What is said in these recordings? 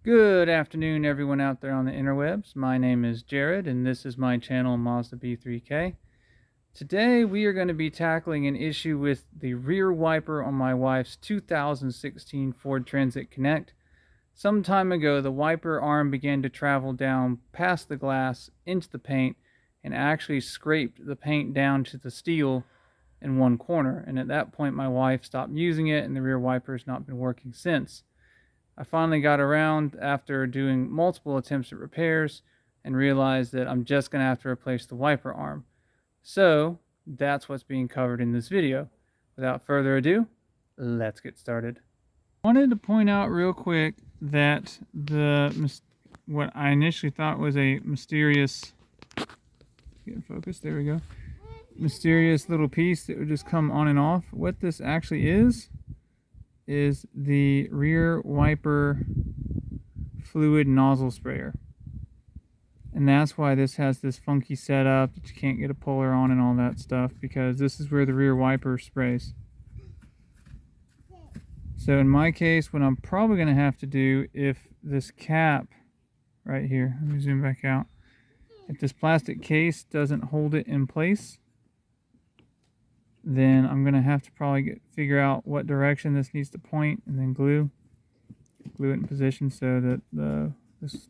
Good afternoon, everyone out there on the interwebs. My name is Jared, and this is my channel, Mazda B3K. Today, we are going to be tackling an issue with the rear wiper on my wife's 2016 Ford Transit Connect. Some time ago, the wiper arm began to travel down past the glass into the paint and actually scraped the paint down to the steel in one corner. And at that point, my wife stopped using it, and the rear wiper has not been working since. I finally got around after doing multiple attempts at repairs and realized that I'm just going to have to replace the wiper arm. So that's what's being covered in this video. Without further ado, let's get started. I wanted to point out real quick that what I initially thought was a mysterious, get in focus, there we go, mysterious little piece that would just come on and off. What this actually is the rear wiper fluid nozzle sprayer. And that's why this has this funky setup that you can't get a puller on and all that stuff, because this is where the rear wiper sprays. So in my case, what I'm probably going to have to do, if this cap right here, let me zoom back out, if this plastic case doesn't hold it in place, then I'm going to have to probably figure out what direction this needs to point, and then glue it in position so that the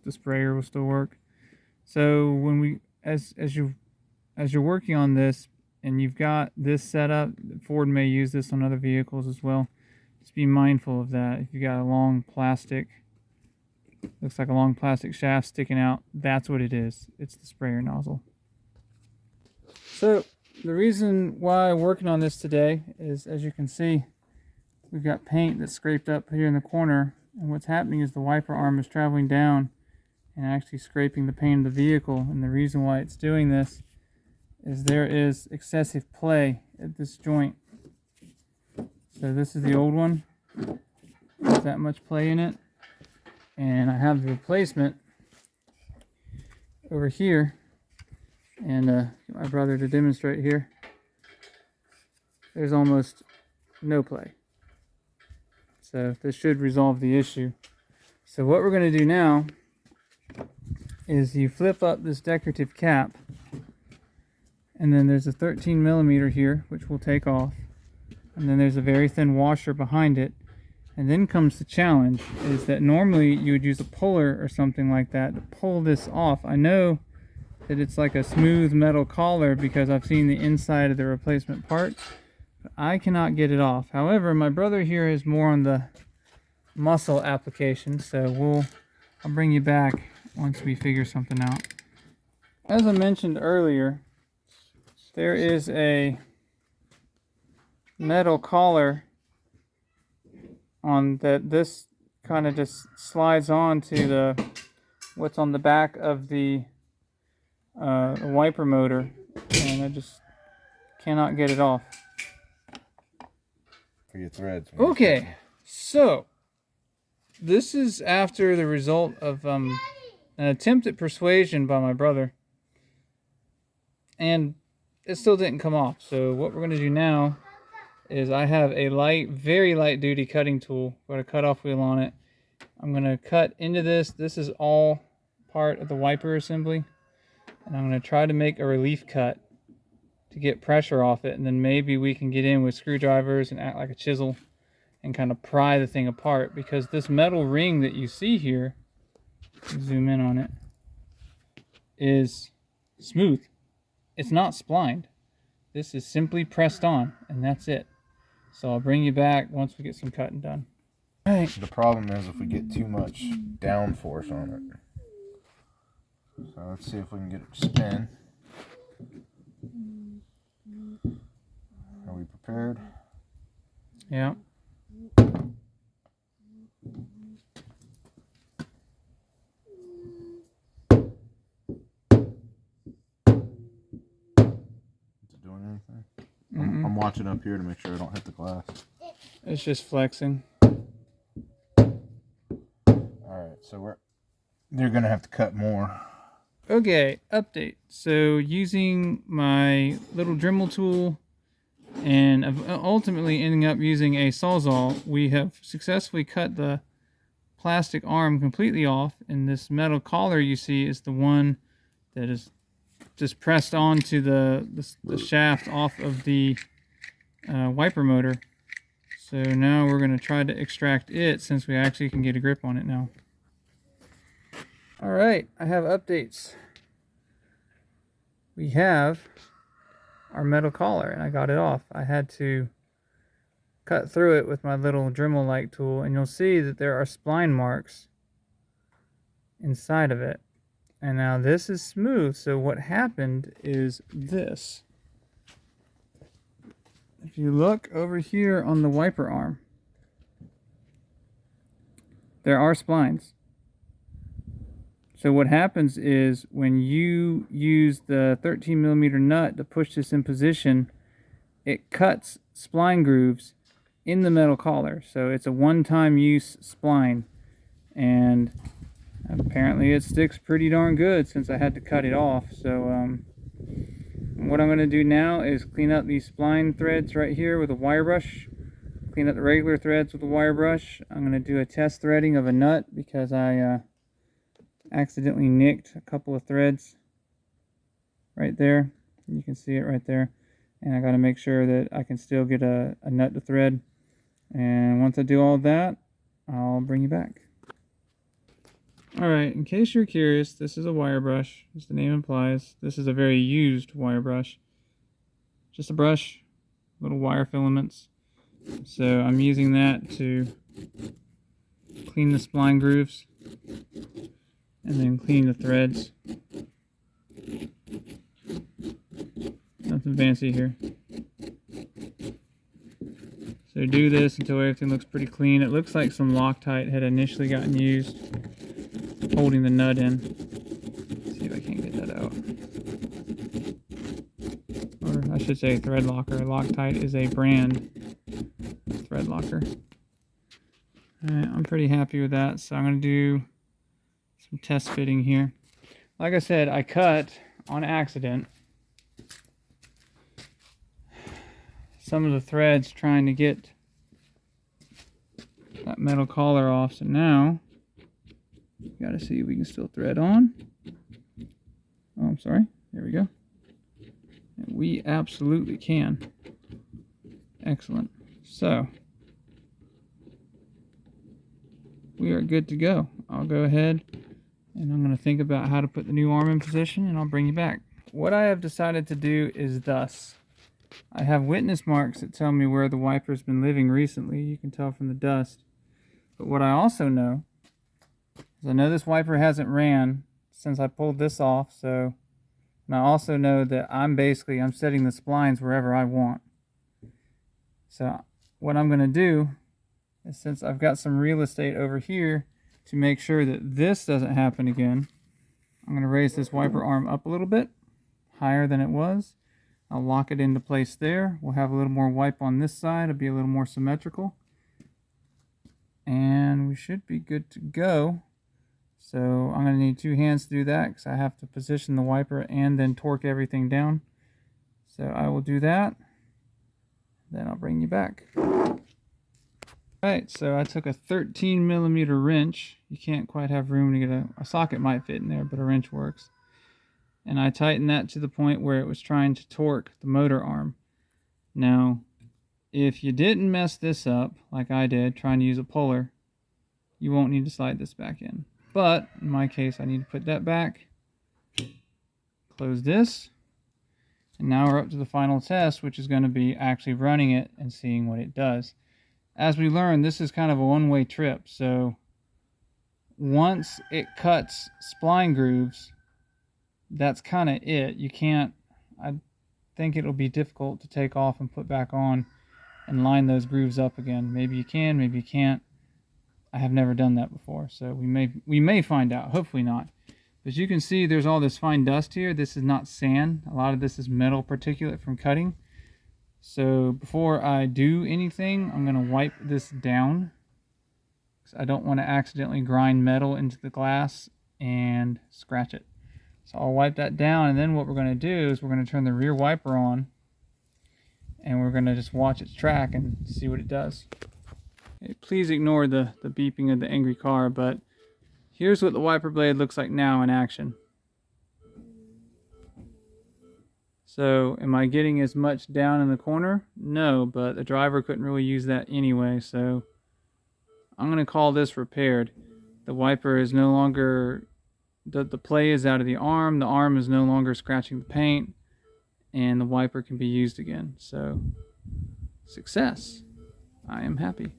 sprayer will still work. So when we, as you're working on this and you've got this set up, Ford may use this on other vehicles as well. Just be mindful of that. If you got a long plastic, looks like a long plastic shaft sticking out, that's what it is. It's the sprayer nozzle. So the reason why I'm working on this today is, as you can see, we've got paint that's scraped up here in the corner, and what's happening is the wiper arm is traveling down and actually scraping the paint of the vehicle. And the reason why it's doing this is there is excessive play at this joint. So this is the old one. There's that much play in it, and I have the replacement over here. And get my brother to demonstrate here. There's almost no play. So this should resolve the issue. So what we're going to do now is you flip up this decorative cap, and then there's a 13 millimeter here, which we'll take off. And then there's a very thin washer behind it. And then comes the challenge, is that normally you would use a puller or something like that to pull this off. I know that it's like a smooth metal collar because I've seen the inside of the replacement part, but I cannot get it off. However, my brother here is more on the muscle application, so I'll bring you back once we figure something out. As I mentioned earlier, there is a metal collar on that. This kind of just slides on to what's on the back of the wiper motor, and I just cannot get it off. For your threads. Okay, so this is after the result of an attempt at persuasion by my brother, and it still didn't come off. So what we're going to do now is I have a very light duty cutting tool. Got a cutoff wheel on it. I'm going to cut into this. This is all part of the wiper assembly. And I'm going to try to make a relief cut to get pressure off it, and then maybe we can get in with screwdrivers and act like a chisel and kind of pry the thing apart, because this metal ring that you see here, zoom in on it, is smooth. It's not splined. This is simply pressed on, and that's it. So I'll bring you back once we get some cutting done. All right. The problem is if we get too much downforce on it. So let's see if we can get it to spin. Are we prepared? Yeah. Is it doing anything? I'm watching up here to make sure I don't hit the glass. It's just flexing. Alright, so they're going to have to cut more. Okay, update. So using my little Dremel tool and ultimately ending up using a Sawzall, we have successfully cut the plastic arm completely off, and this metal collar you see is the one that is just pressed onto the shaft off of the wiper motor. So now we're going to try to extract it since we actually can get a grip on it now. Alright, I have updates. We have our metal collar, and I got it off. I had to cut through it with my little Dremel-like tool, and you'll see that there are spline marks inside of it. And now this is smooth, so what happened is this. If you look over here on the wiper arm, there are splines. So what happens is when you use the 13mm nut to push this in position, it cuts spline grooves in the metal collar. So it's a one-time use spline, and apparently it sticks pretty darn good since I had to cut it off. So what I'm going to do now is clean up these spline threads right here with a wire brush. Clean up the regular threads with a wire brush. I'm going to do a test threading of a nut because I accidentally nicked a couple of threads right there. You can see it right there. And I got to make sure that I can still get a nut to thread. And once I do all that, I'll bring you back. Alright, in case you're curious, this is a wire brush, as the name implies. This is a very used wire brush. Just a brush, little wire filaments. So I'm using that to clean the spline grooves and then clean the threads. Nothing fancy here. So do this until everything looks pretty clean. It looks like some Loctite had initially gotten used holding the nut in. Let's see if I can't get that out. Or I should say thread locker. Loctite is a brand thread locker. Alright, I'm pretty happy with that, so I'm going to do some test fitting here. Like I said, I cut on accident some of the threads trying to get that metal collar off. So now gotta see if we can still thread on. Oh, I'm sorry. There we go. And we absolutely can. Excellent. So we are good to go. I'll go ahead and I'm going to think about how to put the new arm in position, and I'll bring you back. What I have decided to do is thus. I have witness marks that tell me where the wiper's been living recently. You can tell from the dust. But what I also know is I know this wiper hasn't ran since I pulled this off. So, and I also know that I'm setting the splines wherever I want. So what I'm going to do is, since I've got some real estate over here to make sure that this doesn't happen again, I'm going to raise this wiper arm up a little bit higher than it was. I'll lock it into place there. We'll have a little more wipe on this side. It'll be a little more symmetrical. And we should be good to go. So I'm going to need two hands to do that because I have to position the wiper and then torque everything down. So I will do that. Then I'll bring you back. Alright, so I took a 13mm wrench. You can't quite have room to get a socket might fit in there, but a wrench works. And I tightened that to the point where it was trying to torque the motor arm. Now, if you didn't mess this up, like I did, trying to use a puller, you won't need to slide this back in. But, in my case, I need to put that back, close this, and now we're up to the final test, which is going to be actually running it and seeing what it does. As we learned, this is kind of a one-way trip, so once it cuts spline grooves, that's kind of it. You can't, I think it'll be difficult to take off and put back on and line those grooves up again. Maybe you can, maybe you can't. I have never done that before, so we may find out. Hopefully not. But you can see there's all this fine dust here. This is not sand. A lot of this is metal particulate from cutting. So before I do anything, I'm going to wipe this down, because I don't want to accidentally grind metal into the glass and scratch it. So I'll wipe that down, and then what we're going to do is we're going to turn the rear wiper on, and we're going to just watch its track and see what it does. Please ignore the beeping of the angry car, but here's what the wiper blade looks like now in action. So, am I getting as much down in the corner? No, but the driver couldn't really use that anyway, so I'm going to call this repaired. The wiper is no longer, the play is out of the arm is no longer scratching the paint, and the wiper can be used again. So, success. I am happy.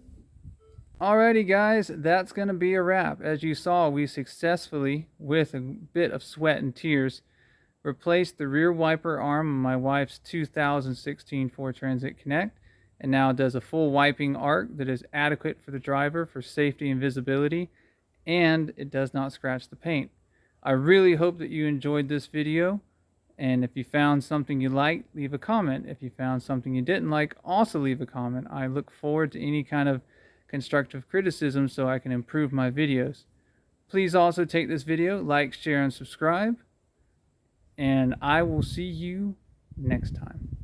Alrighty guys, that's going to be a wrap. As you saw, we successfully, with a bit of sweat and tears, replaced the rear wiper arm on my wife's 2016 Ford Transit Connect, and now it does a full wiping arc that is adequate for the driver for safety and visibility, and it does not scratch the paint. I really hope that you enjoyed this video, and if you found something you liked, leave a comment. If you found something you didn't like, also leave a comment. I look forward to any kind of constructive criticism so I can improve my videos. Please also take this video, like, share, and subscribe. And I will see you next time.